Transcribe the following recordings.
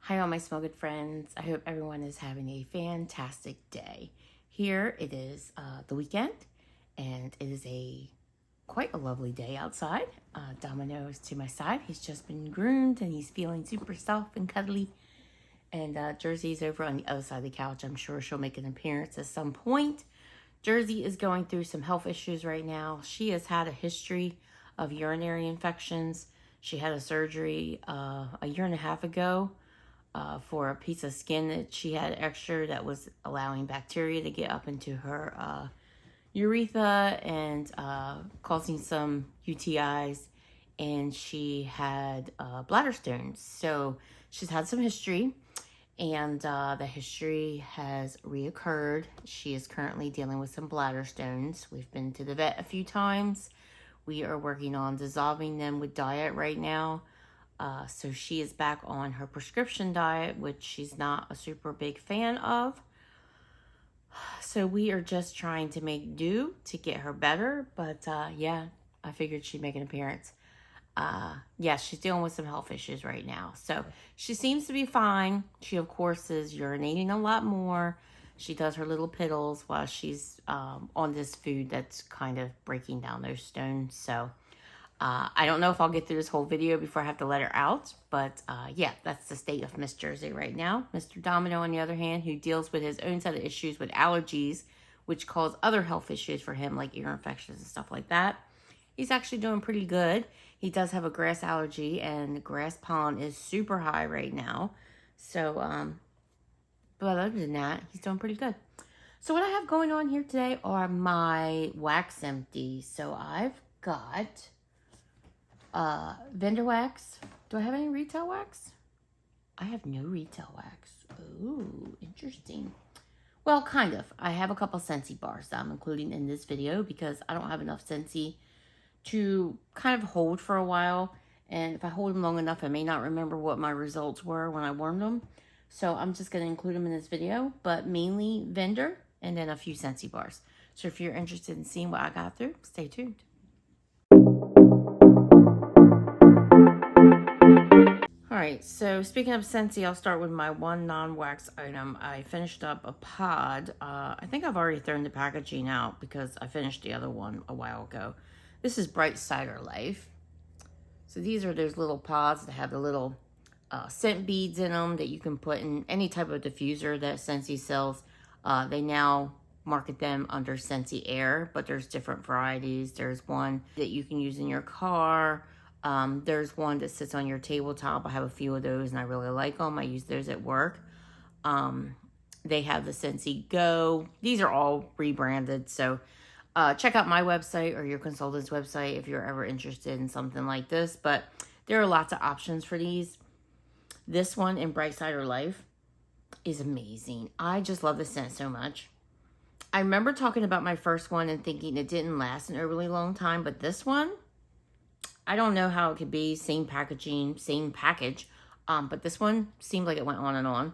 Hi all my smell good friends. I hope everyone is having a fantastic day. Here it is the weekend and it is quite a lovely day outside. Domino is to my side. He's just been groomed and he's feeling super soft and cuddly. And Jersey's over on the other side of the couch. I'm sure she'll make an appearance at some point. Jersey is going through some health issues right now. She has had a history of urinary infections. She had a surgery a year and a half ago. For a piece of skin that she had extra that was allowing bacteria to get up into her urethra and causing some UTIs, and she had bladder stones. So she's had some history, and the history has reoccurred. She is currently dealing with some bladder stones. We've been to the vet a few times. We are working on dissolving them with diet right now. So she is back on her prescription diet, which she's not a super big fan of. So we are just trying to make do to get her better. But yeah, I figured she'd make an appearance. Yeah, she's dealing with some health issues right now. So she seems to be fine. She, of course, is urinating a lot more. She does her little piddles while she's on this food that's kind of breaking down those stones. So I don't know if I'll get through this whole video before I have to let her out, but yeah, that's the state of Miss Jersey right now. Mr. Domino, on the other hand, who deals with his own set of issues with allergies, which cause other health issues for him, like ear infections and stuff like that. He's actually doing pretty good. He does have a grass allergy, and grass pollen is super high right now. So, but other than that, he's doing pretty good. So what I have going on here today are my wax empties. So I've got vendor wax. Do I have any retail wax? I have no retail wax. Ooh, interesting. Well, kind of. I have a couple Scentsy bars that I'm including in this video because I don't have enough Scentsy to kind of hold for a while. And if I hold them long enough, I may not remember what my results were when I warmed them. So I'm just going to include them in this video, but mainly vendor and then a few Scentsy bars. So if you're interested in seeing what I got through, stay tuned. Alright, so speaking of Scentsy, I'll start with my one non-wax item. I finished up a pod. I think I've already thrown the packaging out because I finished the other one a while ago. This is Bright Cider Life. So these are those little pods that have the little scent beads in them that you can put in any type of diffuser that Scentsy sells. They now market them under Scentsy Air, but there's different varieties. There's one that you can use in your car. There's one that sits on your tabletop. I have a few of those and I really like them. I use those at work. They have the Scentsy Go. These are all rebranded. So check out my website or your consultant's website if you're ever interested in something like this. But there are lots of options for these. This one in Bright Cider Life is amazing. I just love the scent so much. I remember talking about my first one and thinking it didn't last an overly long time. But this one, I don't know how it could be. Same packaging, same package. But this one seemed like it went on and on.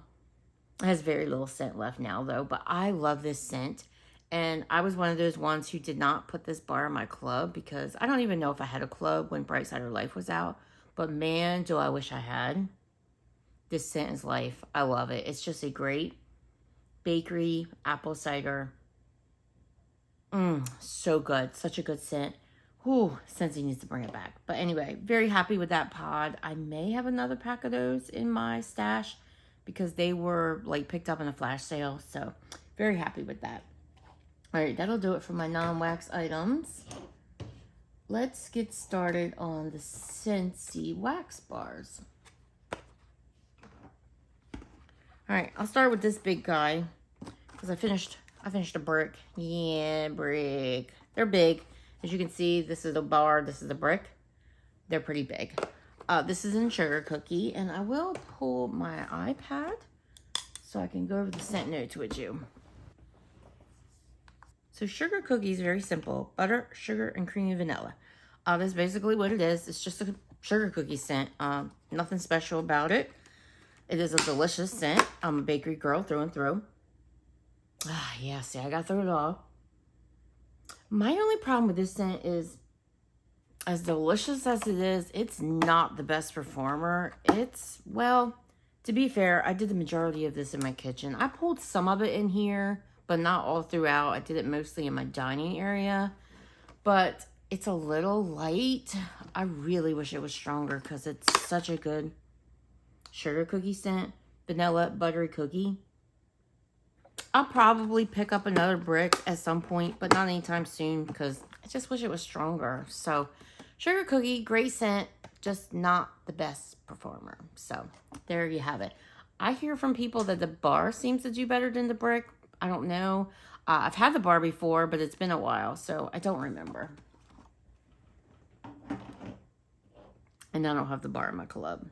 It has very little scent left now, though. But I love this scent. And I was one of those ones who did not put this bar in my club because I don't even know if I had a club when Bright Cider Life was out. But man, do I wish I had. This scent is life. I love it. It's just a great bakery apple cider. So good. Such a good scent. Whew, Scentsy needs to bring it back. But anyway, very happy with that pod. I may have another pack of those in my stash because they were like picked up in a flash sale. So very happy with that. All right, that'll do it for my non-wax items. Let's get started on the Scentsy wax bars. All right, I'll start with this big guy because I finished a brick. Yeah, brick. They're big. As you can see, this is a bar, this is a brick. They're pretty big. This is in Sugar Cookie, and I will pull my iPad so I can go over the scent notes with you. So Sugar Cookie is very simple. Butter, sugar, and creamy vanilla. That's basically what it is. It's just a sugar cookie scent. Nothing special about it. It is a delicious scent. I'm a bakery girl through and through. Yeah, see, I got through it all. My only problem with this scent is as delicious as it is, it's not the best performer. It's, well, To be fair, I did the majority of this in my kitchen. I pulled some of it in here, but not all throughout. I did it mostly in my dining area. But it's a little light. I really wish it was stronger because it's such a good sugar cookie scent. Vanilla buttery cookie. I'll probably pick up another brick at some point, but not anytime soon because I just wish it was stronger. So, sugar cookie, great scent, just not the best performer. So, there you have it. I hear from people that the bar seems to do better than the brick. I don't know. I've had the bar before, but it's been a while, so I don't remember. And I don't have the bar in my club.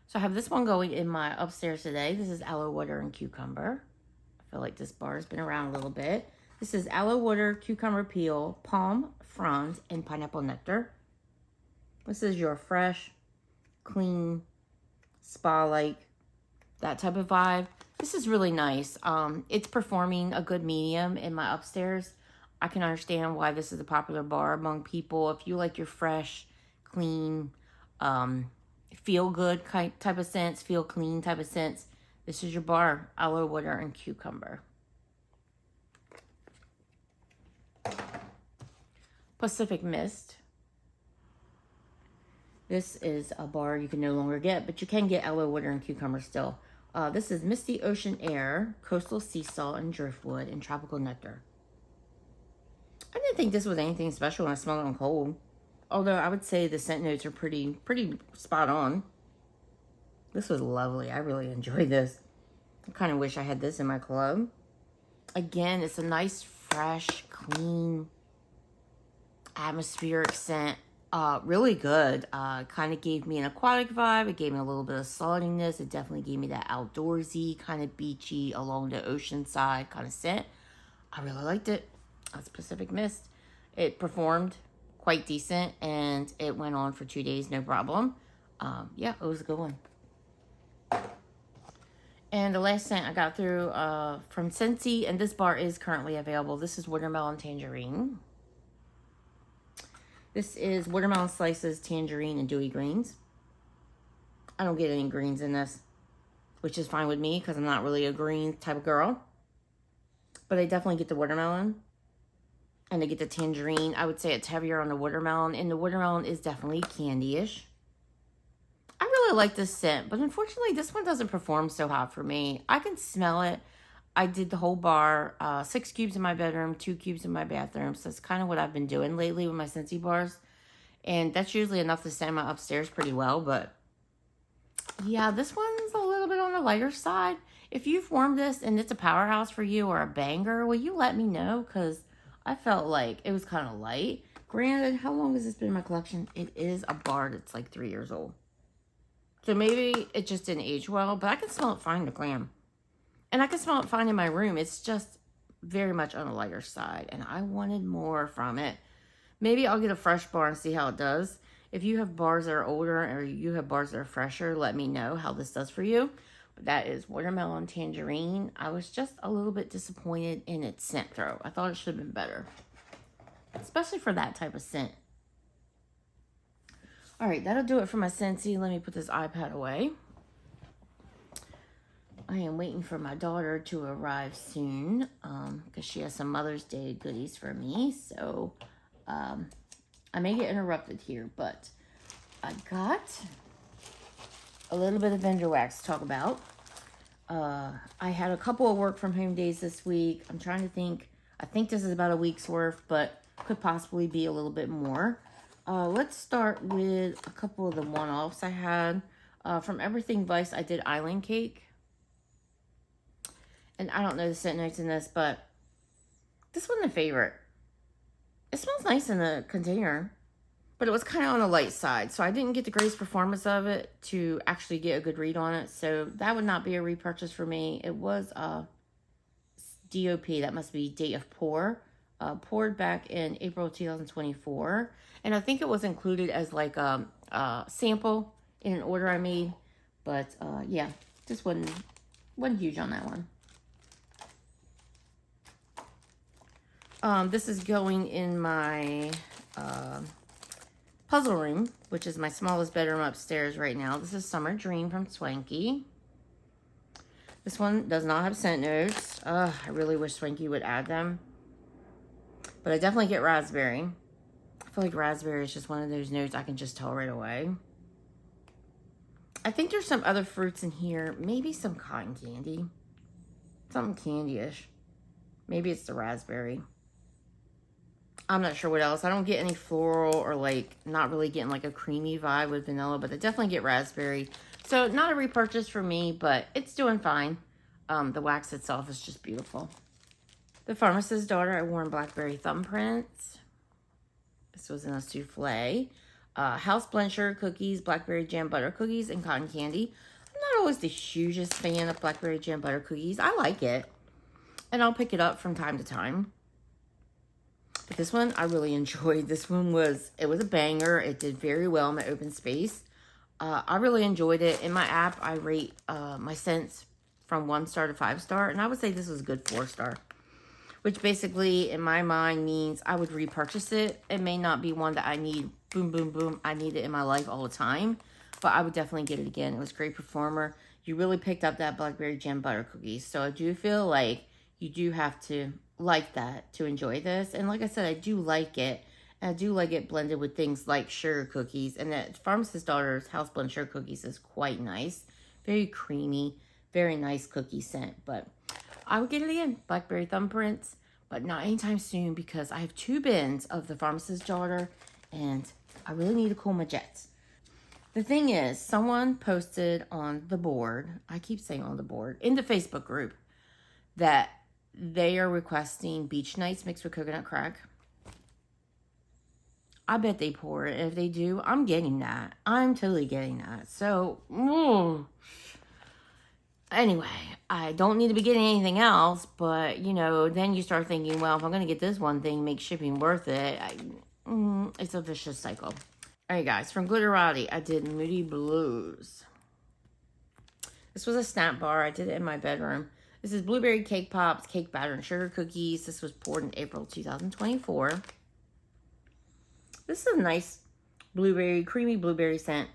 So I have this one going in my upstairs today. This is Aloe Water and Cucumber. I feel like this bar has been around a little bit. This is Aloe Water, Cucumber Peel, Palm Fronds, and Pineapple Nectar. This is your fresh, clean, spa-like, that type of vibe. This is really nice. It's performing a good medium in my upstairs. I can understand why this is a popular bar among people. If you like your fresh, clean, feel good type of scents, feel clean type of scents, this is your bar. Aloe Water and Cucumber. Pacific Mist. This is a bar you can no longer get, but you can get Aloe Water and Cucumber still. This is Misty Ocean Air, Coastal Sea Salt and Driftwood, and Tropical Nectar. I didn't think this was anything special when I smelled it on cold. Although I would say the scent notes are pretty spot on. This was lovely. I really enjoyed this. I kind of wish I had this in my club. Again, it's a nice, fresh, clean, atmospheric scent. Really good. Kind of gave me an aquatic vibe. It gave me a little bit of saltiness. It definitely gave me that outdoorsy, kind of beachy, along the ocean side kind of scent. I really liked it. That's Pacific Mist. It performed quite decent, and it went on for 2 days, no problem. Yeah, it was a good one. And the last scent I got through from Scentsy, and this bar is currently available. This is Watermelon Tangerine. This is watermelon slices, tangerine, and dewy greens. I don't get any greens in this, which is fine with me because I'm not really a green type of girl. But I definitely get the watermelon. And I get the tangerine. I would say it's heavier on the watermelon. And the watermelon is definitely candy-ish. I really like this scent. But unfortunately, this one doesn't perform so hot for me. I can smell it. I did the whole bar. 6 cubes in my bedroom, 2 cubes in my bathroom. So that's kind of what I've been doing lately with my Scentsy bars. And that's usually enough to scent my upstairs pretty well. But yeah, this one's a little bit on the lighter side. If you've worn this and it's a powerhouse for you or a banger, will you let me know? Because I felt like it was kind of light. Granted, how long has this been in my collection? It is a bar that's like 3 years old. So maybe it just didn't age well, but I can smell it fine in the gram. And I can smell it fine in my room. It's just very much on the lighter side. And I wanted more from it. Maybe I'll get a fresh bar and see how it does. If you have bars that are older or you have bars that are fresher, let me know how this does for you. But that is Watermelon Tangerine. I was just a little bit disappointed in its scent throw. I thought it should have been better. Especially for that type of scent. Alright, that'll do it for my Scentsy. Let me put this iPad away. I am waiting for my daughter to arrive soon. Because she has some Mother's Day goodies for me. So, I may get interrupted here. But I got a little bit of vendor wax to talk about. I had a couple of work from home days this week. I'm trying to think. I think this is about a week's worth, but could possibly be a little bit more. Let's start with a couple of the one-offs I had. From Everything Vice, I did Island Cake. And I don't know the scent notes in this, but this wasn't a favorite. It smells nice in the container. But it was kind of on the light side, so I didn't get the greatest performance of it to actually get a good read on it. So that would not be a repurchase for me. It was a DOP, that must be date of pour, poured back in April 2024. And I think it was included as like a sample in an order I made. But yeah, just wasn't huge on that one. This is going in my Puzzle Room, which is my smallest bedroom upstairs right now. This is Summer Dream from Swanky. This one does not have scent notes. I really wish Swanky would add them. But I definitely get raspberry. I feel like raspberry is just one of those notes I can just tell right away. I think there's some other fruits in here. Maybe some cotton candy. Something candy-ish. Maybe it's the raspberry. I'm not sure what else. I don't get any floral or like not really getting like a creamy vibe with vanilla, but I definitely get raspberry. So not a repurchase for me, but it's doing fine. The wax itself is just beautiful. The Pharmacist's Daughter, I wore in Blackberry Thumbprints. This was in a souffle. House blend sugar cookies, blackberry jam butter cookies, and cotton candy. I'm not always the hugest fan of blackberry jam butter cookies. I like it, and I'll pick it up from time to time. But this one, I really enjoyed. This one was a banger. It did very well in my open space. I really enjoyed it. In my app, I rate my scents from 1 star to 5 star, and I would say this was a good 4 star. Which basically, in my mind, means I would repurchase it. It may not be one that I need, boom, boom, boom, I need it in my life all the time. But I would definitely get it again. It was a great performer. You really picked up that blackberry jam butter cookies. So I do feel like you do have to like that to enjoy this. And like I said, I do like it. And I do like it blended with things like sugar cookies. And that Pharmacist's Daughter's House Blend Sugar Cookies is quite nice. Very creamy, very nice cookie scent. But I would get it again, Blackberry Thumbprints, but not anytime soon because I have 2 bins of the Pharmacist's Daughter and I really need to cool my jets. The thing is, someone posted on the board, I keep saying on the board, in the Facebook group, that they are requesting beach nights mixed with coconut crack. I bet they pour it. If they do, I'm getting that. I'm totally getting that. So, anyway, I don't need to be getting anything else, but, you know, then you start thinking, well, if I'm going to get this one thing, make shipping worth it. It's a vicious cycle. All right, guys, from Glitterati, I did Moody Blues. This was a snap bar. I did it in my bedroom. This is blueberry cake pops, cake batter, and sugar cookies. This was poured in April 2024. This is a nice blueberry, creamy blueberry scent.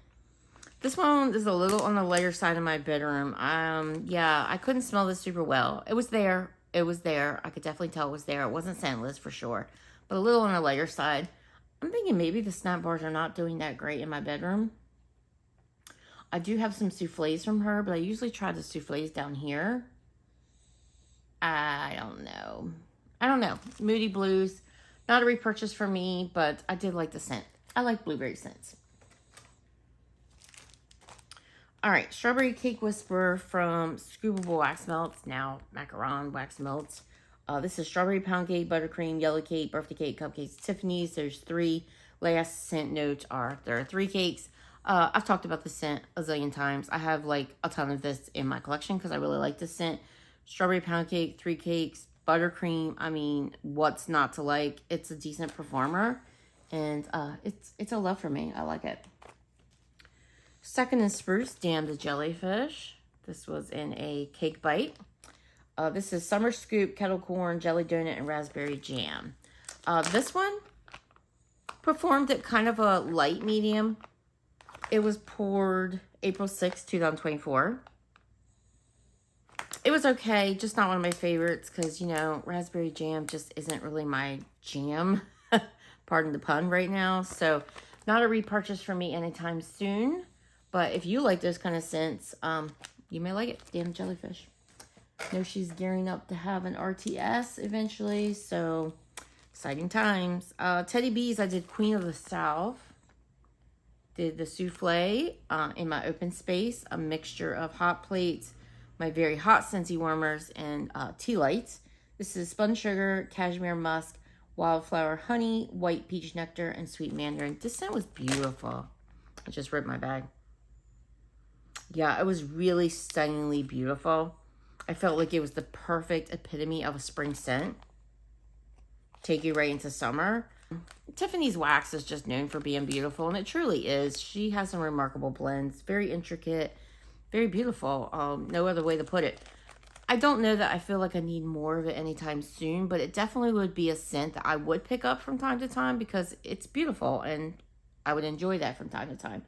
This one is a little on the lighter side of my bedroom. Yeah, I couldn't smell this super well. It was there. It was there. I could definitely tell it was there. It wasn't scentless for sure, but a little on the lighter side. I'm thinking maybe the snap bars are not doing that great in my bedroom. I do have some souffles from her, but I usually try the souffles down here. I don't know. Moody Blues, not a repurchase for me, but I did like the scent. I like blueberry scents. All right, Strawberry Cake Whisperer from Scoopable Wax Melts, now Macaron Wax Melts. This is strawberry pound cake, buttercream, yellow cake, birthday cake, cupcakes, Tiffany's. There's 3. Last scent notes there are 3 cakes. I've talked about the scent a zillion times. I have like a ton of this in my collection because I really like this scent. Strawberry pound cake, 3 cakes, buttercream. I mean, what's not to like? It's a decent performer, and it's a love for me. I like it. Second is Spruce, Damn the Jellyfish. This was in a cake bite. This is Summer Scoop, Kettle Corn, Jelly Donut, and Raspberry Jam. This one performed at kind of a light medium. It was poured April 6, 2024. It was okay, just not one of my favorites because, you know, raspberry jam just isn't really my jam. Pardon the pun right now. So, not a repurchase for me anytime soon. But if you like those kind of scents, you may like it. Damn Jellyfish. I know she's gearing up to have an RTS eventually, so exciting times. Teddy Bees, I did Queen of the South. Did the souffle in my open space, a mixture of hot plates, my very hot Scentsy warmers, and tea lights. This is spun sugar, cashmere musk, wildflower honey, white peach nectar, and sweet mandarin. This scent was beautiful. I just ripped my bag. Yeah, it was really stunningly beautiful. I felt like it was the perfect epitome of a spring scent. Take you right into summer. Tiffany's wax is just known for being beautiful, and it truly is. She has some remarkable blends. Very intricate, very beautiful. No other way to put it. I don't know that I feel like I need more of it anytime soon, but it definitely would be a scent that I would pick up from time to time because it's beautiful, and I would enjoy that from time to time.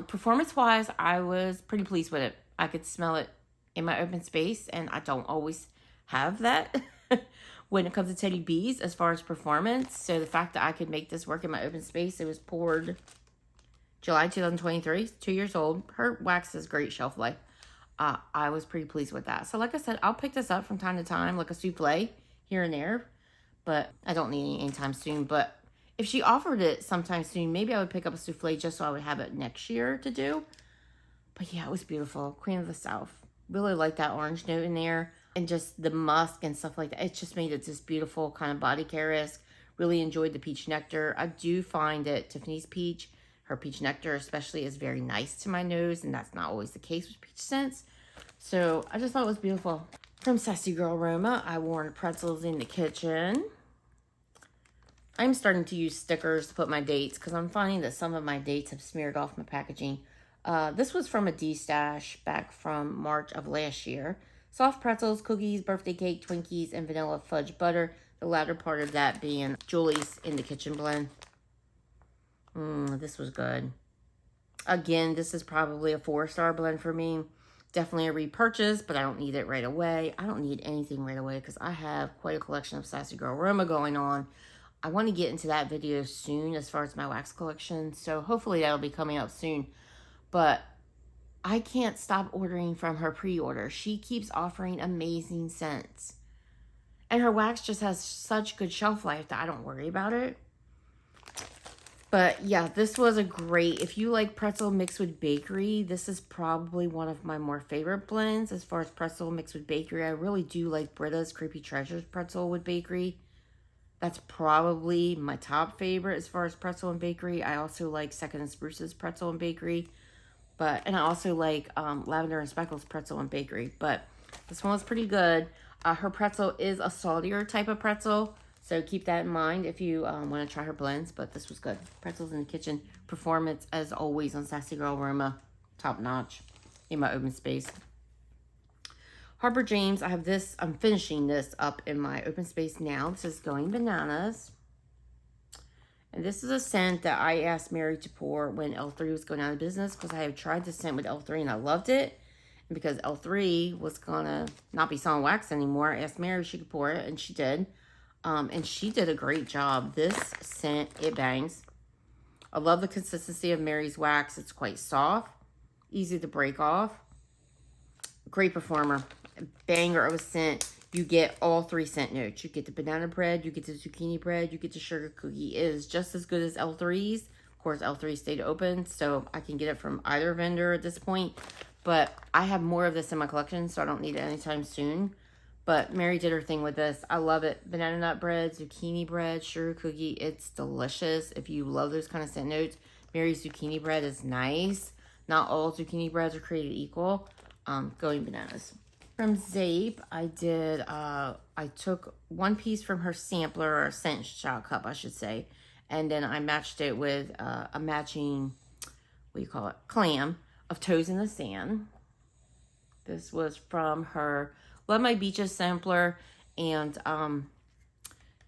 Performance-wise, I was pretty pleased with it. I could smell it in my open space, and I don't always have that when it comes to Teddy Bees as far as performance. So the fact that I could make this work in my open space, it was poured July 2023, 2 years old. Her wax has great shelf life. I was pretty pleased with that. So like I said, I'll pick this up from time to time, like a souffle here and there, but I don't need any anytime soon. But if she offered it sometime soon, maybe I would pick up a souffle just so I would have it next year to do. But yeah, it was beautiful. Queen of the South. Really like that orange note in there. And just the musk and stuff like that. It just made it this beautiful kind of body care-esque. Really enjoyed the peach nectar. I do find that Tiffany's peach, her peach nectar especially, is very nice to my nose. And that's not always the case with peach scents. So I just thought it was beautiful. From Sassy Girl Aroma, I warned pretzels in the kitchen. I'm starting to use stickers to put my dates because I'm finding that some of my dates have smeared off my packaging. This was from a D-stash back from March of last year. Soft pretzels, cookies, birthday cake, Twinkies, and vanilla fudge butter. The latter part of that being Julie's in the kitchen blend. This was good. Again, this is probably a 4-star blend for me. Definitely a repurchase, but I don't need it right away. I don't need anything right away because I have quite a collection of Sassy Girl Aroma going on. I want to get into that video soon as far as my wax collection. So hopefully that'll be coming up soon. But I can't stop ordering from her pre-order. She keeps offering amazing scents. And her wax just has such good shelf life that I don't worry about it. But yeah, this was a great, if you like pretzel mixed with bakery, this is probably one of my more favorite blends as far as pretzel mixed with bakery. I really do like Britta's Creepy Treasures pretzel with bakery. That's probably my top favorite as far as pretzel and bakery. I also like Second and Spruce's pretzel and bakery. And I also like Lavender and Speckles pretzel and bakery. But this one was pretty good. Her pretzel is a saltier type of pretzel. So keep that in mind if you want to try her blends. But this was good. Pretzels in the kitchen. Performance, as always, on Sassy Girl Aroma. Top notch in my open space. Harper James, I have this. I'm finishing this up in my open space now. This is Going Bananas. And this is a scent that I asked Mary to pour when L3 was going out of business because I have tried this scent with L3 and I loved it. And because L3 was going to not be selling wax anymore, I asked Mary if she could pour it, and she did. And she did a great job. This scent, it bangs. I love the consistency of Mary's wax. It's quite soft, easy to break off. Great performer. Banger of a scent. You get all 3 scent notes. You get the banana bread, you get the zucchini bread, you get the sugar cookie. It is just as good as L3's. Of course, L3 stayed open, so I can get it from either vendor at this point. But I have more of this in my collection, so I don't need it anytime soon. But Mary did her thing with this. I love it. Banana nut bread, zucchini bread, sugar cookie. It's delicious. If you love those kind of scent notes, Mary's zucchini bread is nice. Not all zucchini breads are created equal. Going Bananas. From Zeep, I took one piece from her sampler, or scent shot cup, I should say. And then I matched it with a matching, clam of Toes in the Sand. This was from her Love My Beaches sampler. And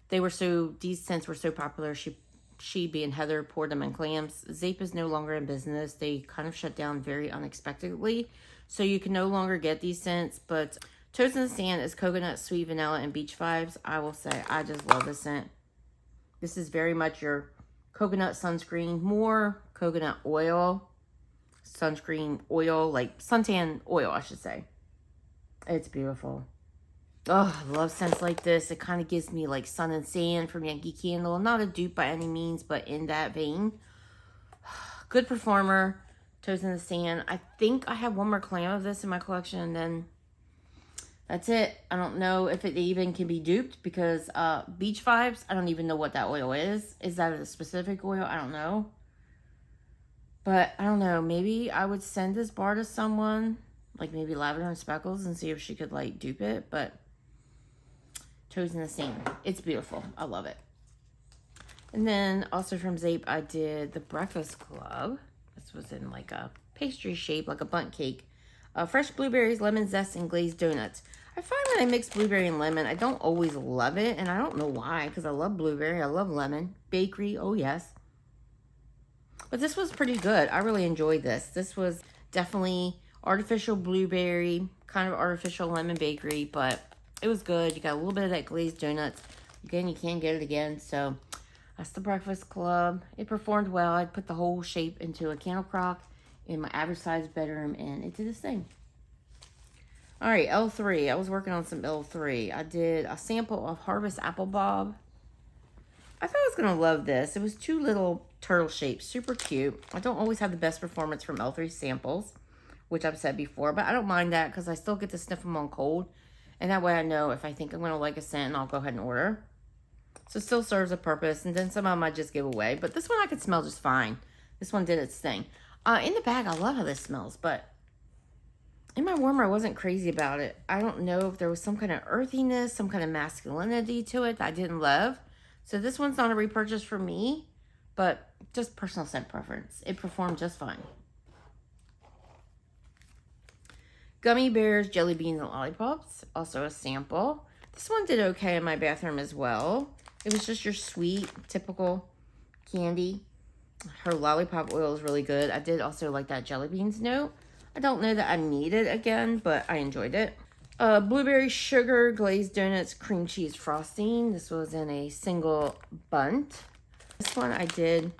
these scents were so popular. She being Heather poured them in clams. Zeep is no longer in business. They kind of shut down very unexpectedly. So you can no longer get these scents, but Toes in the Sand is coconut, sweet vanilla, and beach vibes. I will say, I just love this scent. This is very much your coconut sunscreen, more coconut oil, sunscreen oil, like suntan oil, I should say. It's beautiful. Oh, I love scents like this. It kind of gives me like Sun and Sand from Yankee Candle. Not a dupe by any means, but in that vein. Good performer. Toes in the Sand. I think I have one more clam of this in my collection, and then that's it. I don't know if it even can be duped because Beach Vibes, I don't even know what that oil is. Is that a specific oil? I don't know. But I don't know. Maybe I would send this bar to someone, like maybe Lavender and Speckles, and see if she could like dupe it. But Toes in the Sand. It's beautiful. I love it. And then also from Zeep, I did the Breakfast Club. This was in like a pastry shape, like a bundt cake. Fresh blueberries, lemon zest, and glazed donuts. I find when I mix blueberry and lemon, I don't always love it. And I don't know why, because I love blueberry. I love lemon. Bakery, oh yes. But this was pretty good. I really enjoyed this. This was definitely artificial blueberry, kind of artificial lemon bakery, but it was good. You got a little bit of that glazed donuts. Again, you can't get it again, so that's the Breakfast Club. It performed well. I put the whole shape into a candle crock in my average size bedroom, and it did its thing. All right, L3. I was working on some L3. I did a sample of Harvest Apple Bob. I thought I was going to love this. It was 2 little turtle shapes. Super cute. I don't always have the best performance from L3 samples, which I've said before, but I don't mind that because I still get to sniff them on cold. And that way I know if I think I'm going to like a scent, and I'll go ahead and order. So it still serves a purpose. And then some of them I just give away. But this one I could smell just fine. This one did its thing. In the bag, I love how this smells, but in my warmer, I wasn't crazy about it. I don't know if there was some kind of earthiness, some kind of masculinity to it that I didn't love. So this one's not a repurchase for me, but just personal scent preference. It performed just fine. Gummy Bears, Jelly Beans, and Lollipops. Also a sample. This one did okay in my bathroom as well. It was just your sweet, typical candy. Her lollipop oil is really good. I did also like that jelly beans note. I don't know that I need it again, but I enjoyed it. Blueberry sugar, glazed donuts, cream cheese frosting. This was in a single bunt. This one I did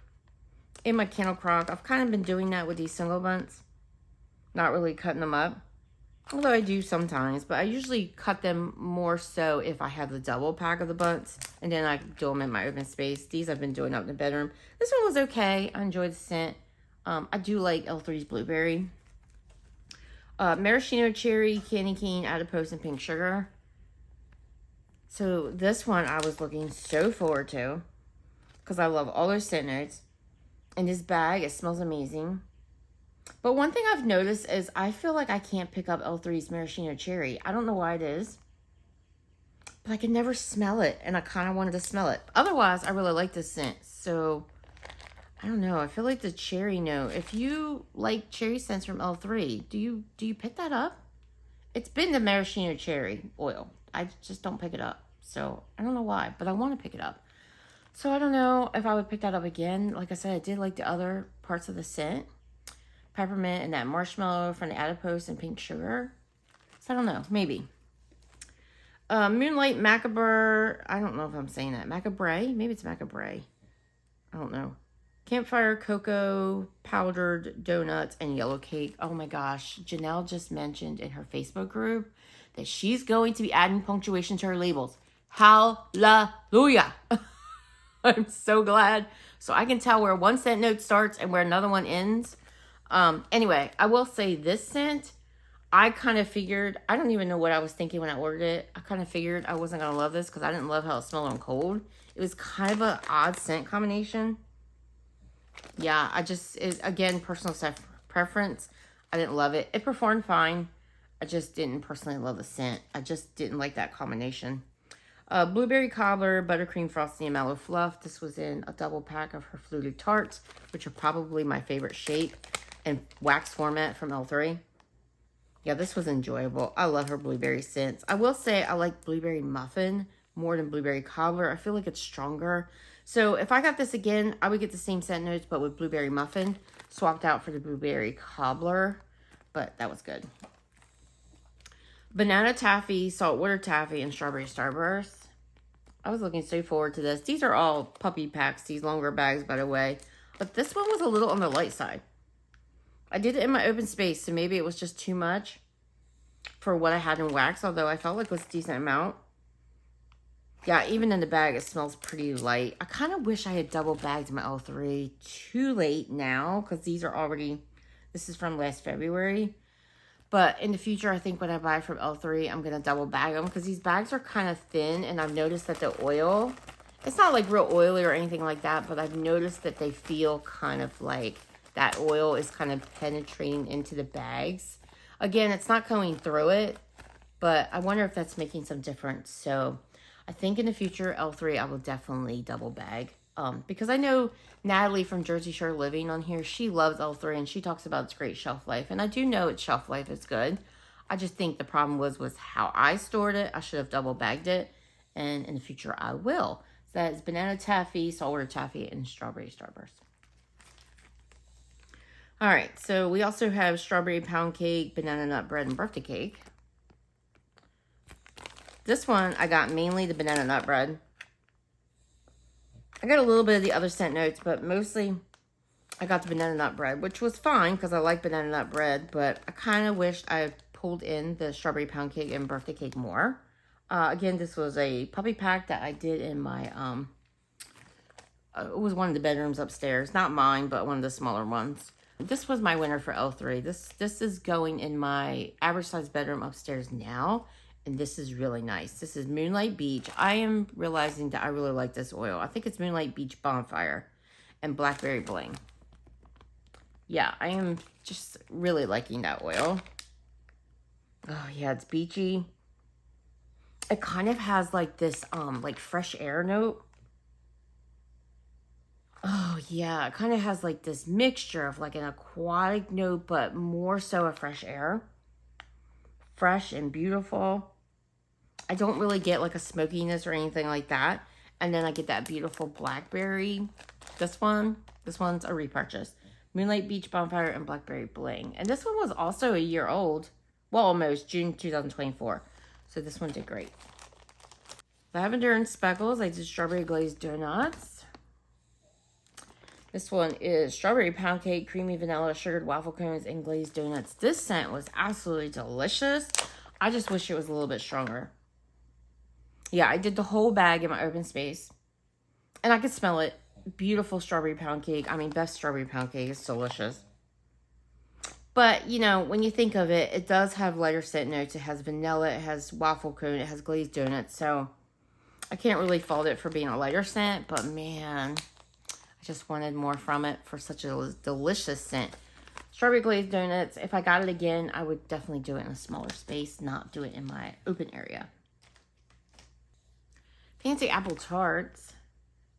in my candle crock. I've kind of been doing that with these single bunts. Not really cutting them up. Although I do sometimes, but I usually cut them more so if I have the double pack of the bunts. And then I do them in my open space. These I've been doing out in the bedroom. This one was okay. I enjoyed the scent. I do like L3's blueberry. Maraschino cherry, candy cane, adipose, and pink sugar. So this one I was looking so forward to because I love all those scent notes. In this bag, it smells amazing. But one thing I've noticed is I feel like I can't pick up L3's maraschino cherry. I don't know why it is, but I can never smell it, and I kind of wanted to smell it. Otherwise, I really like this scent. So I don't know. I feel like the cherry note. If you like cherry scents from L3, do you pick that up? It's been the maraschino cherry oil. I just don't pick it up. So I don't know why, but I want to pick it up. So I don't know if I would pick that up again. Like I said, I did like the other parts of the scent. Peppermint and that marshmallow from the adipose and pink sugar. So I don't know. Maybe. Moonlight Macabre. I don't know if I'm saying that. Macabre? Maybe it's Macabre. I don't know. Campfire cocoa, powdered donuts, and yellow cake. Oh my gosh. Janelle just mentioned in her Facebook group that she's going to be adding punctuation to her labels. Hallelujah. I'm so glad. So I can tell where one scent note starts and where another one ends. Anyway, I will say this scent, I kind of figured, I don't even know what I was thinking when I ordered it. I kind of figured I wasn't going to love this because I didn't love how it smelled on cold. It was kind of an odd scent combination. Yeah, again, personal preference. I didn't love it. It performed fine. I just didn't personally love the scent. I just didn't like that combination. Blueberry cobbler, buttercream frosting, and mallow fluff. This was in a double pack of her fluted tarts, which are probably my favorite shape and wax format from L3. Yeah, this was enjoyable. I love her blueberry scents. I will say I like blueberry muffin more than blueberry cobbler. I feel like it's stronger. So if I got this again, I would get the same scent notes, but with blueberry muffin swapped out for the blueberry cobbler. But that was good. Banana taffy, saltwater taffy, and strawberry starburst. I was looking so forward to this. These are all puppy packs, these longer bags, by the way. But this one was a little on the light side. I did it in my open space, so maybe it was just too much for what I had in wax, although I felt like it was a decent amount. Yeah, even in the bag, it smells pretty light. I kind of wish I had double bagged my L3. Too late now, because these are already, this is from last February. But in the future, I think when I buy from L3, I'm going to double bag them, because these bags are kind of thin, and I've noticed that the oil, it's not like real oily or anything like that, but I've noticed that they feel kind of like that oil is kind of penetrating into the bags. Again, it's not going through it, but I wonder if that's making some difference. So I think in the future, L3, I will definitely double bag. Because I know Natalie from Jersey Shore Living on here, she loves L3 and she talks about its great shelf life. And I do know its shelf life is good. I just think the problem was how I stored it. I should have double bagged it. And in the future, I will. So that is banana taffy, saltwater taffy, and strawberry starburst. All right, so we also have strawberry pound cake, banana nut bread, and birthday cake. This one, I got mainly the banana nut bread. I got a little bit of the other scent notes, but mostly I got the banana nut bread, which was fine because I like banana nut bread, but I kind of wished I pulled in the strawberry pound cake and birthday cake more. Again, this was a puppy pack that I did in my, it was one of the bedrooms upstairs. Not mine, but one of the smaller ones. This was my winner for L3. This is going in my average size bedroom upstairs now. And this is really nice. This is Moonlight Beach. I am realizing that I really like this oil. I think it's Moonlight Beach Bonfire and Blackberry Bling. Yeah, I am just really liking that oil. Oh, yeah, it's beachy. It kind of has like this, like fresh air note. Oh, yeah, it kind of has like this mixture of like an aquatic note, but more so a fresh air. Fresh and beautiful. I don't really get like a smokiness or anything like that. And then I get that beautiful blackberry. This one's a repurchase. Moonlight Beach Bonfire and Blackberry Bling. And this one was also a year old. Well, almost. June 2024. So this one did great. Lavender Speckles. I did strawberry glazed donuts. This one is strawberry pound cake, creamy vanilla, sugared waffle cones, and glazed donuts. This scent was absolutely delicious. I just wish it was a little bit stronger. Yeah, I did the whole bag in my open space. And I could smell it. Beautiful strawberry pound cake. I mean, best strawberry pound cake. It's delicious. But, you know, when you think of it, it does have lighter scent notes. It has vanilla. It has waffle cone. It has glazed donuts. So, I can't really fault it for being a lighter scent. But, man, I just wanted more from it for such a delicious scent. Strawberry glazed donuts. If I got it again, I would definitely do it in a smaller space. Not do it in my open area. Fancy apple tarts.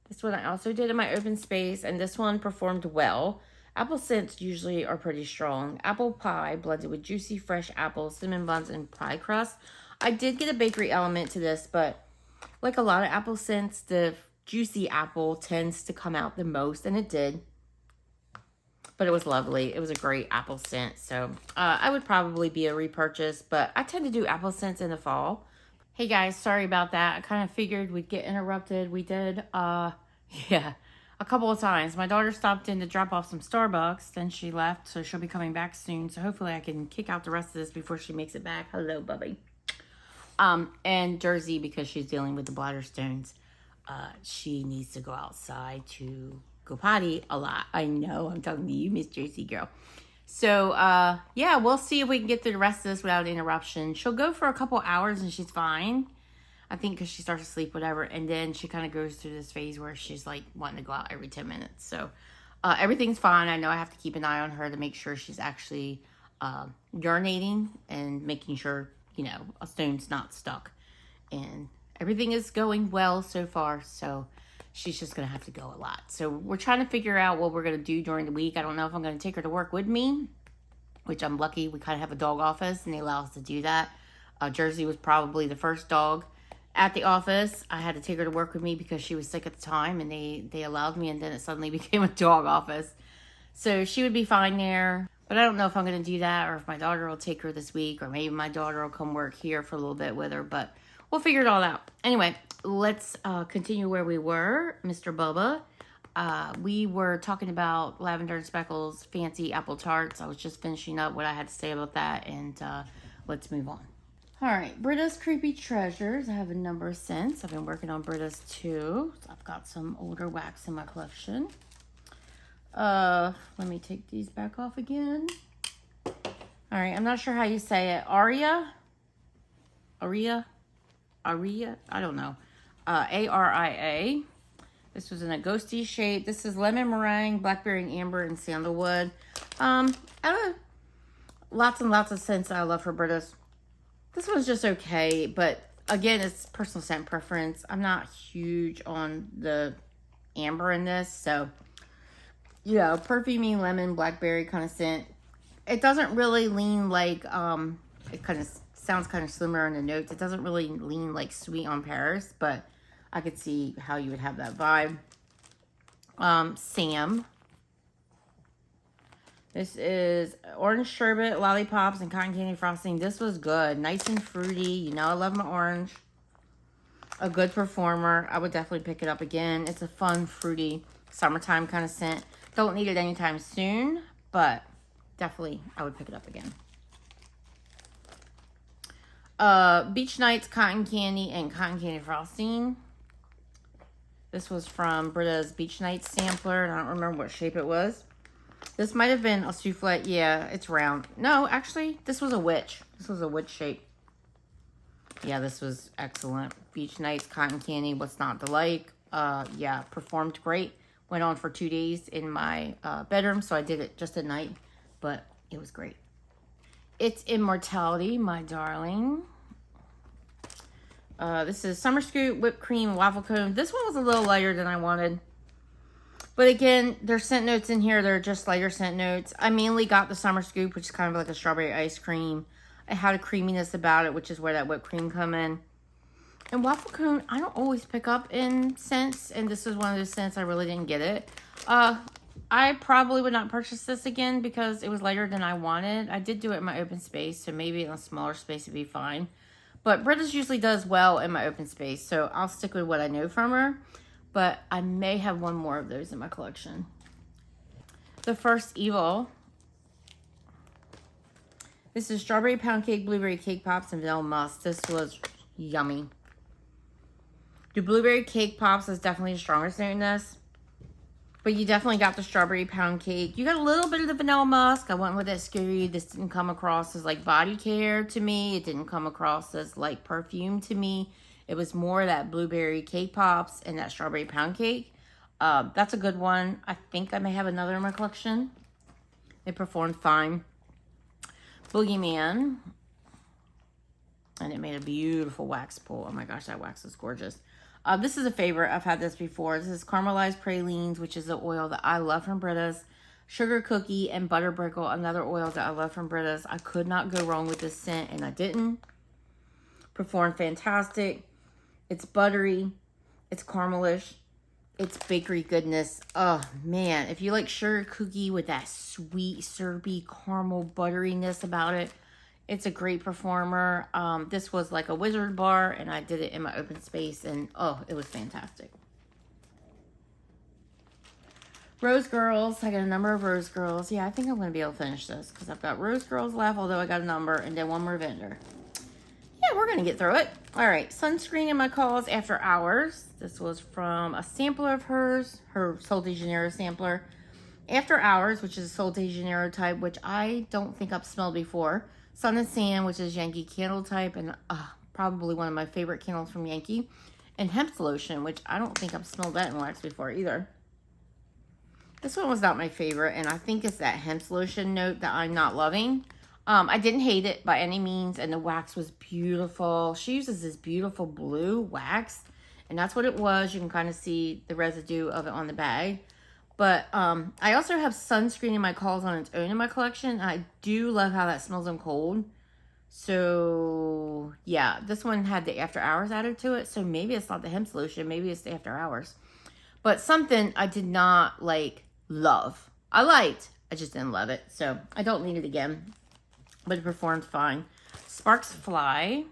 This one I also did in my open space, and this one performed well. Apple scents usually are pretty strong. Apple pie blended with juicy fresh apples, cinnamon buns, and pie crust. I did get a bakery element to this, but like a lot of apple scents, the juicy apple tends to come out the most, and it did. But it was lovely. It was a great apple scent, so I would probably be a repurchase, but I tend to do apple scents in the fall. Hey guys, sorry about that. I kind of figured we'd get interrupted. We did, yeah, a couple of times. My daughter stopped in to drop off some Starbucks, then she left, so she'll be coming back soon. So hopefully I can kick out the rest of this before she makes it back. Hello, Bubby. And Jersey, because she's dealing with the bladder stones, she needs to go outside to go potty a lot. I know, I'm talking to you, Miss Jersey girl. So, yeah, we'll see if we can get through the rest of this without interruption. She'll go for a couple hours and she's fine. I think because she starts to sleep, whatever. And then she kind of goes through this phase where she's like wanting to go out every 10 minutes. So, everything's fine. I know I have to keep an eye on her to make sure she's actually urinating and making sure, you know, a stone's not stuck. And everything is going well so far. So, she's just going to have to go a lot. So we're trying to figure out what we're going to do during the week. I don't know if I'm going to take her to work with me, which I'm lucky. We kind of have a dog office and they allow us to do that. Jersey was probably the first dog at the office. I had to take her to work with me because she was sick at the time and they allowed me, and then it suddenly became a dog office. So she would be fine there. But I don't know if I'm going to do that or if my daughter will take her this week, or maybe my daughter will come work here for a little bit with her. But we'll figure it all out. Anyway, let's continue where we were, Mr. Bubba. We were talking about Lavender Speckles fancy apple tarts. I was just finishing up what I had to say about that, and let's move on. All right, Britta's Creepy Treasures. I have a number of scents. I've been working on Britta's too. So I've got some older wax in my collection. Let me take these back off again. All right, I'm not sure how you say it. Aria? I don't know. Aria. This was in a ghosty shape. This is lemon meringue, blackberry and amber, and sandalwood. Lots and lots of scents I love for Britta's. This one's just okay, but again, it's personal scent preference. I'm not huge on the amber in this, so yeah, perfumey lemon, blackberry kind of scent. It doesn't really lean like, it kind of sounds kind of slimmer in the notes. It doesn't really lean like Sweet on Paris, but I could see how you would have that vibe. Sam. This is orange sherbet, lollipops, and cotton candy frosting. This was good. Nice and fruity. You know I love my orange. A good performer. I would definitely pick it up again. It's a fun, fruity, summertime kind of scent. Don't need it anytime soon, but definitely I would pick it up again. Beach Nights, Cotton Candy, and Cotton Candy Frosting. This was from Britta's Beach Nights sampler, and I don't remember what shape it was. This might have been a souffle. Yeah, it's round. No, actually, this was a witch. This was a witch shape. Yeah, this was excellent. Beach Nights, Cotton Candy, what's not to like? Yeah, performed great. Went on for 2 days in my bedroom, so I did it just at night, but it was great. It's Immortality, my darling. This is Summer Scoop, Whipped Cream, Waffle Cone. This one was a little lighter than I wanted. But again, there's scent notes in here. They're just lighter scent notes. I mainly got the Summer Scoop, which is kind of like a strawberry ice cream. It had a creaminess about it, which is where that whipped cream come in. And Waffle Cone, I don't always pick up in scents. And this was one of those scents I really didn't get it. I probably would not purchase this again because it was lighter than I wanted. I did do it in my open space, so maybe in a smaller space it'd be fine. But Britta's usually does well in my open space, so I'll stick with what I know from her. But I may have one more of those in my collection. The First Evil. This is Strawberry Pound Cake, Blueberry Cake Pops, and Vanilla Musk. This was yummy. The Blueberry Cake Pops is definitely the strongest note in this. But you definitely got the Strawberry Pound Cake. You got a little bit of the Vanilla Musk. I went with that Scary. This didn't come across as like body care to me. It didn't come across as like perfume to me. It was more that Blueberry Cake Pops and that Strawberry Pound Cake. That's a good one. I think I may have another in my collection. It performed fine. Boogeyman. And it made a beautiful wax pull. Oh my gosh, that wax is gorgeous. This is a favorite. I've had this before. This is Caramelized Pralines, which is the oil that I love from Britta's. Sugar Cookie and Butter Brickle, another oil that I love from Britta's. I could not go wrong with this scent, and I didn't. Performed fantastic. It's buttery. It's caramelish. It's bakery goodness. Oh, man. If you like Sugar Cookie with that sweet, syrupy, caramel butteriness about it, it's a great performer. This was like a wizard bar, and I did it in my open space, and oh, it was fantastic. Rose Girls. I got a number of Rose Girls. Yeah, I think I'm going to be able to finish this because I've got Rose Girls left, although I got a number, and then one more vendor. Yeah, we're going to get through it. All right, sunscreen in my calls after hours. This was from a sampler of hers, her Sol de Janeiro sampler. After Hours, which is a Sol de Janeiro type, which I don't think I've smelled before. Sun and Sand, which is Yankee candle type, and probably one of my favorite candles from Yankee. And Hemp Lotion, which I don't think I've smelled that in wax before either. This one was not my favorite, and I think it's that Hemp Lotion note that I'm not loving. I didn't hate it by any means, and the wax was beautiful. She uses this beautiful blue wax, and that's what it was. You can kind of see the residue of it on the bag. But I also have sunscreen in my calls on its own in my collection. And I do love how that smells on cold. So, yeah, this one had the After Hours added to it. So maybe it's not the Hemp Lotion. Maybe it's the After Hours. But something I did not, like, love. I liked. I just didn't love it. So I don't need it again. But it performed fine. Sparks Fly.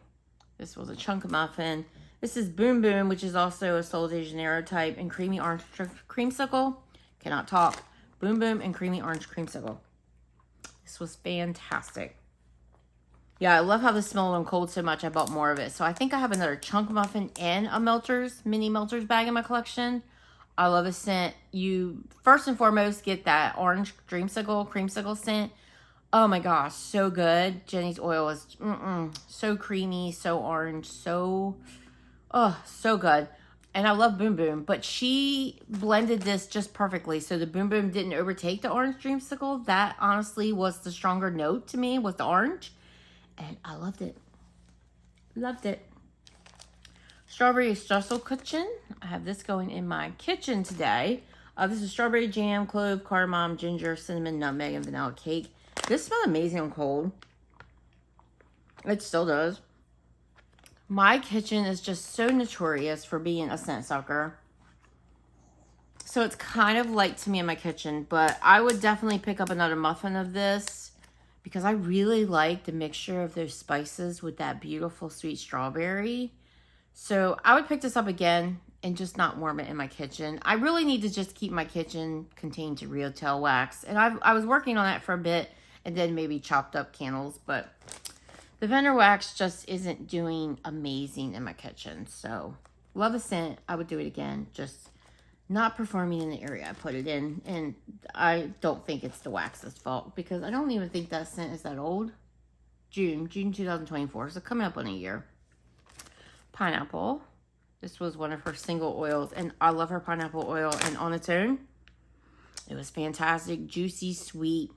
This was a chunk muffin. This is Boom Boom, which is also a Sol de Janeiro type. And Creamy Orange Creamsicle. Cannot talk. Boom Boom and Creamy Orange Creamsicle. This was fantastic. Yeah, I love how this smelled on cold so much. I bought more of it. So I think I have another chunk muffin and a mini Melters bag in my collection. I love this scent. You first and foremost get that orange creamsicle scent. Oh my gosh, so good. Jenny's oil is so creamy, so orange, so good. And I love Boom Boom, but she blended this just perfectly. So the Boom Boom didn't overtake the orange dreamsicle. That honestly was the stronger note to me, was the orange. And I loved it. Loved it. Strawberry Streusel Kitchen. I have this going in my kitchen today. This is strawberry jam, clove, cardamom, ginger, cinnamon, nutmeg, and vanilla cake. This smelled amazing on cold. It still does. My kitchen is just so notorious for being a scent sucker. So it's kind of light to me in my kitchen, but I would definitely pick up another muffin of this because I really like the mixture of those spices with that beautiful sweet strawberry. So I would pick this up again and just not warm it in my kitchen. I really need to just keep my kitchen contained to real tail wax. And I was working on that for a bit and then maybe chopped up candles, but the Lavender wax just isn't doing amazing in my kitchen. So love the scent. I would do it again. Just not performing in the area I put it in. And I don't think it's the wax's fault because I don't even think that scent is that old. June 2024. So coming up on a year. Pineapple. This was one of her single oils, and I love her pineapple oil. And on its own, it was fantastic, juicy, sweet,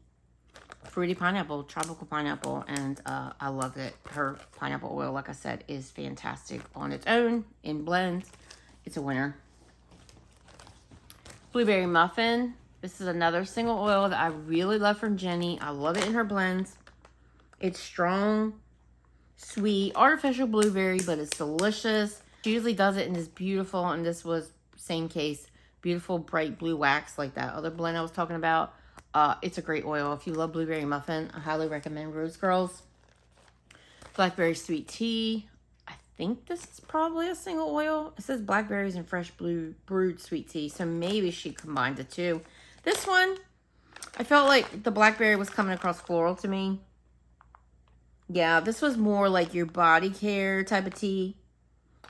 fruity pineapple, tropical pineapple, and I love it. Her pineapple oil, like I said, is fantastic on its own, in blends. It's a winner. Blueberry muffin. This is another single oil that I really love from Jenny. I love it in her blends. It's strong, sweet, artificial blueberry, but it's delicious. She usually does it in this beautiful, and this was same case, beautiful bright blue wax like that other blend I was talking about. It's a great oil. If you love blueberry muffin, I highly recommend Rose Girls. Blackberry sweet tea. I think this is probably a single oil. It says blackberries and fresh blue brewed sweet tea, so maybe she combined the two. This one, I felt like the blackberry was coming across floral to me. Yeah, this was more like your body care type of tea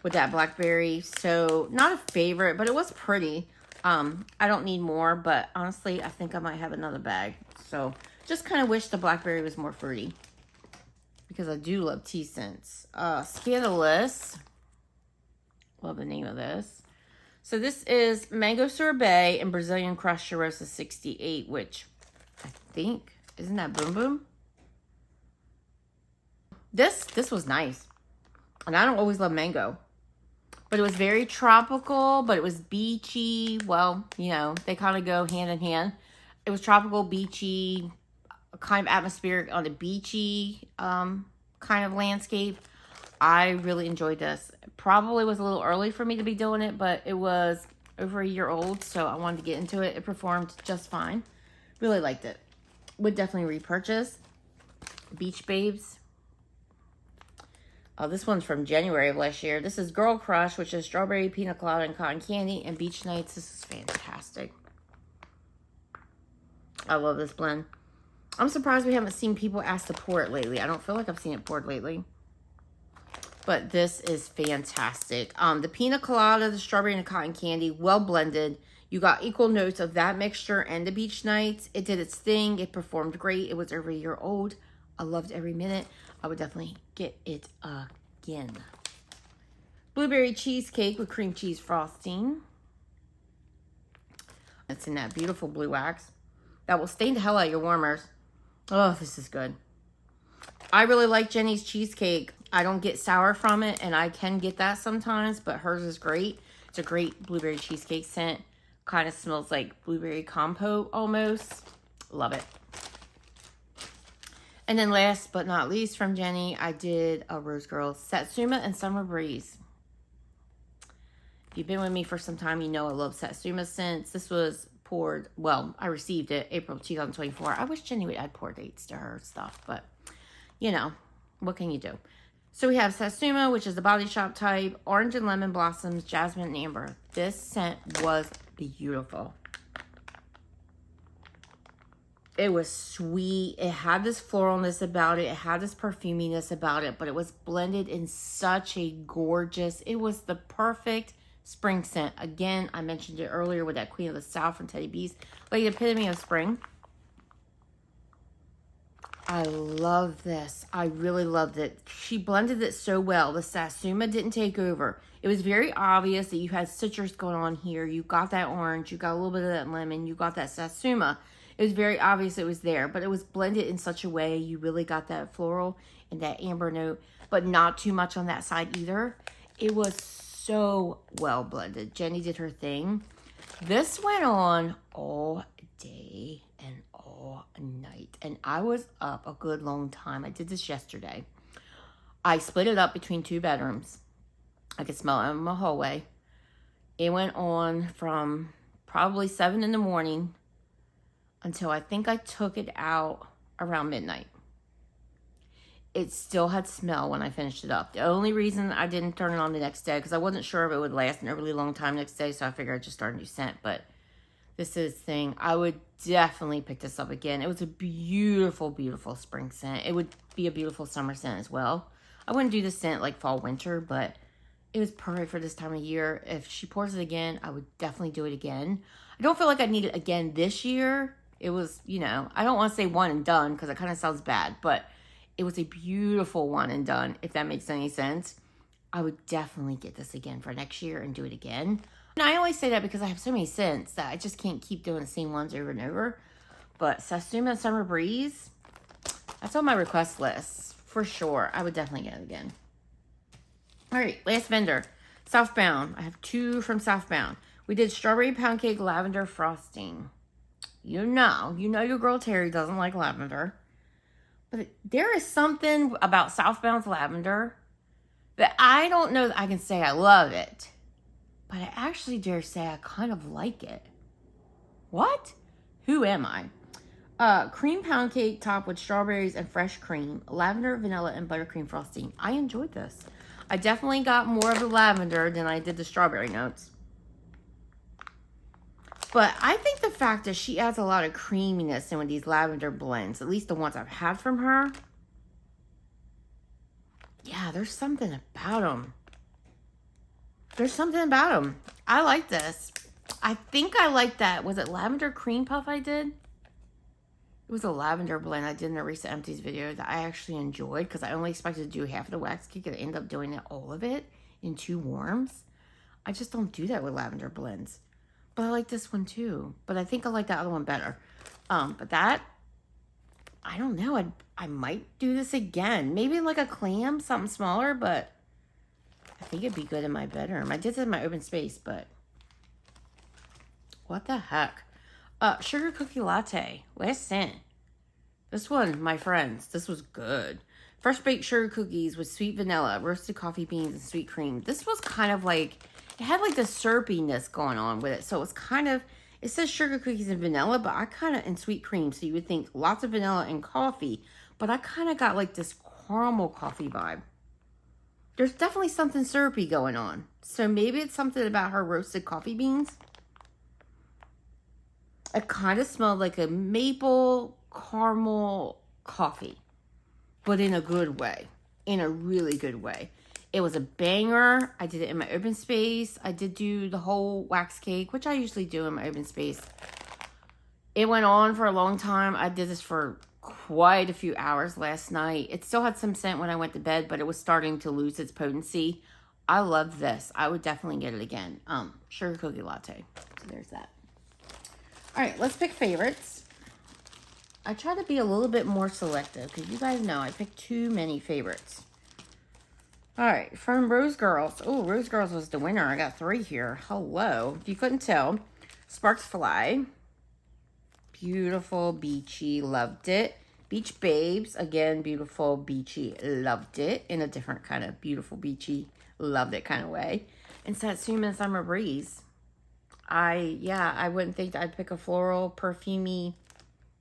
with that blackberry. So not a favorite, but it was pretty. I don't need more, but honestly, I think I might have another bag. So just kind of wish the blackberry was more fruity because I do love tea scents. Scandalous. Love the name of this. So this is Mango Sorbet and Brazilian Crushed Cheirosa 68, which I think, isn't that Boom Boom? This was nice. And I don't always love mango. But it was very tropical, but it was beachy. Well, you know, they kind of go hand in hand. It was tropical, beachy, kind of atmospheric on a beachy kind of landscape. I really enjoyed this. Probably was a little early for me to be doing it, but it was over a year old, so I wanted to get into it. It performed just fine. Really liked it. Would definitely repurchase. Beach Babes. This one's from January of last year. This is Girl Crush, which is strawberry, pina colada, and cotton candy, and beach nights. This is fantastic. I love this blend. I'm surprised we haven't seen people ask to pour it lately. I don't feel like I've seen it poured lately. But this is fantastic. The pina colada, the strawberry, and the cotton candy, well blended. You got equal notes of that mixture and the beach nights. It did its thing. It performed great. It was over a year old. I loved every minute. I would definitely get it again. Blueberry cheesecake with cream cheese frosting. It's in that beautiful blue wax. That will stain the hell out of your warmers. Oh, this is good. I really like Jenny's cheesecake. I don't get sour from it, and I can get that sometimes, but hers is great. It's a great blueberry cheesecake scent. Kind of smells like blueberry compote almost. Love it. And then last but not least from Jenny, I did a Rose Girls Satsuma and Summer Breeze. If you've been with me for some time, you know I love Satsuma scents. This was poured, well, I received it April 2024. I wish Jenny would add pour dates to her stuff, but you know, what can you do? So we have Satsuma, which is the Body Shop type, Orange and Lemon Blossoms, Jasmine and Amber. This scent was beautiful. It was sweet. It had this floralness about it. It had this perfuminess about it, but it was blended in such a gorgeous, it was the perfect spring scent. Again, I mentioned it earlier with that Queen of the South from Teddy B's, like the epitome of spring. I love this. I really loved it. She blended it so well. The Satsuma didn't take over. It was very obvious that you had citrus going on here. You got that orange. You got a little bit of that lemon. You got that Satsuma. It was very obvious it was there, but it was blended in such a way you really got that floral and that amber note, but not too much on that side either. It was so well blended. Jenny did her thing. This went on all day and all night, and I was up a good long time. I did this yesterday. I split it up between 2 bedrooms. I could smell it in my hallway. It went on from probably 7 in the morning until I think I took it out around midnight. It still had smell when I finished it up. The only reason I didn't turn it on the next day, because I wasn't sure if it would last a really long time next day, so I figured I'd just start a new scent. But this is the thing. I would definitely pick this up again. It was a beautiful, beautiful spring scent. It would be a beautiful summer scent as well. I wouldn't do this scent like fall, winter, but it was perfect for this time of year. If she pours it again, I would definitely do it again. I don't feel like I need it again this year. It was, you know, I don't want to say one and done because it kind of sounds bad, but it was a beautiful one and done, if that makes any sense. I would definitely get this again for next year and do it again. And I always say that because I have so many scents that I just can't keep doing the same ones over and over. But Sassuma Summer Breeze, that's on my request list for sure. I would definitely get it again. All right, last vendor, Southbound. I have 2 from Southbound. We did Strawberry Pound Cake Lavender Frosting. You know your girl Terry doesn't like lavender. But there is something about Southbound's lavender that I don't know that I can say I love it. But I actually dare say I kind of like it. What? Who am I? Cream pound cake topped with strawberries and fresh cream. Lavender, vanilla, and buttercream frosting. I enjoyed this. I definitely got more of the lavender than I did the strawberry notes. But I think the fact that she adds a lot of creaminess in with these lavender blends, at least the ones I've had from her. Yeah, there's something about them. There's something about them. I like this. I think I like that. Was it lavender cream puff I did? It was a lavender blend I did in a recent Empties video that I actually enjoyed because I only expected to do half of the wax cake and I ended up doing all of it in 2 warms. I just don't do that with lavender blends. But I like this one too. But I think I like that other one better. But that, I don't know. I might do this again. Maybe like a clam, something smaller, but I think it'd be good in my bedroom. I did this in my open space, but what the heck? Sugar cookie latte. Last scent. This one, my friends, this was good. Fresh baked sugar cookies with sweet vanilla, roasted coffee beans, and sweet cream. This was kind of like, it had like the syrupiness going on with it. So it was kind of, it says sugar cookies and vanilla, but I kind of, and sweet cream. So you would think lots of vanilla and coffee, but I kind of got like this caramel coffee vibe. There's definitely something syrupy going on. So maybe it's something about her roasted coffee beans. It kind of smelled like a maple caramel coffee, but in a good way, in a really good way. It was a banger. I did it in my open space. I did do the whole wax cake, which I usually do in my open space. It went on for a long time. I did this for quite a few hours last night. It still had some scent when I went to bed, but it was starting to lose its potency. I love this. I would definitely get it again. Sugar cookie latte. So there's that. All right, let's pick favorites. I try to be a little bit more selective because you guys know I pick too many favorites. All right, from Rose Girls. Oh, Rose Girls was the winner. I got 3 here. Hello. If you couldn't tell, Sparks Fly. Beautiful, beachy, loved it. Beach Babes, again, beautiful, beachy, loved it. In a different kind of beautiful, beachy, loved it kind of way. And Satsuma Summer Breeze. I wouldn't think I'd pick a floral, perfumey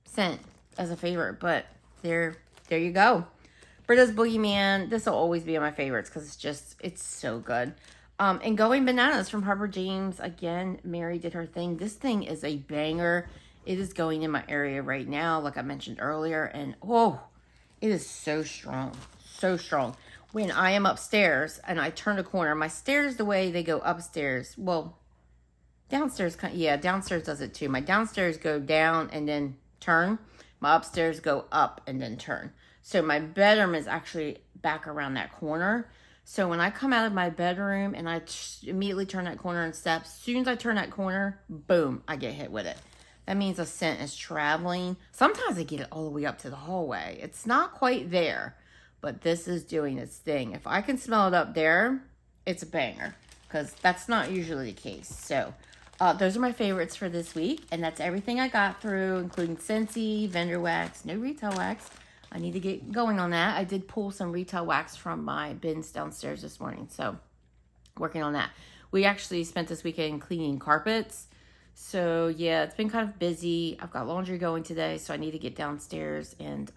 scent as a favorite, but there you go. Britta's Boogeyman, this will always be on my favorites because it's so good. And Going Bananas from Harper James. Again, Mary did her thing. This thing is a banger. It is going in my area right now, like I mentioned earlier. And, oh, it is so strong. So strong. When I am upstairs and I turn a corner, my stairs, the way they go upstairs, well, downstairs, yeah, downstairs does it too. My downstairs go down and then turn. My upstairs go up and then turn. So my bedroom is actually back around that corner. So when I come out of my bedroom and I immediately turn that corner and step, as soon as I turn that corner, boom, I get hit with it. That means a scent is traveling. Sometimes I get it all the way up to the hallway. It's not quite there, but this is doing its thing. If I can smell it up there, it's a banger because that's not usually the case. So those are my favorites for this week, and that's everything I got through, including Scentsy, vendor wax, no retail wax. I need to get going on that. I did pull some retail wax from my bins downstairs this morning, so working on that. We actually spent this weekend cleaning carpets, So yeah, it's been kind of busy. I've got laundry going today, so I need to get downstairs and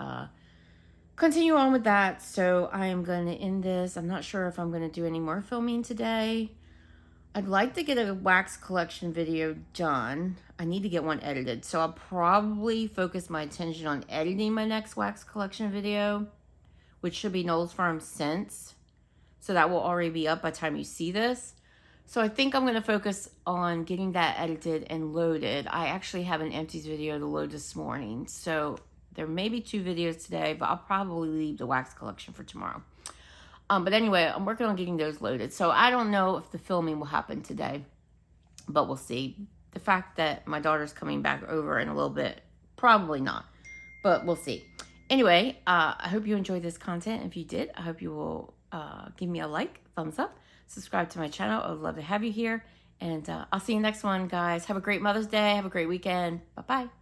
continue on with that. So I am going to end this. I'm not sure if I'm going to do any more filming today. I'd like to get a wax collection video done. I need to get one edited. So I'll probably focus my attention on editing my next wax collection video, which should be Knowles Farm Scents. So that will already be up by the time you see this. So I think I'm going to focus on getting that edited and loaded. I actually have an Empties video to load this morning. So there may be 2 videos today, but I'll probably leave the wax collection for tomorrow. But anyway, I'm working on getting those loaded. So I don't know if the filming will happen today, but we'll see. The fact that my daughter's coming back over in a little bit, probably not, but we'll see. Anyway, I hope you enjoyed this content. If you did, I hope you will give me a like, thumbs up, subscribe to my channel. I would love to have you here. And I'll see you next one, guys. Have a great Mother's Day. Have a great weekend. Bye-bye.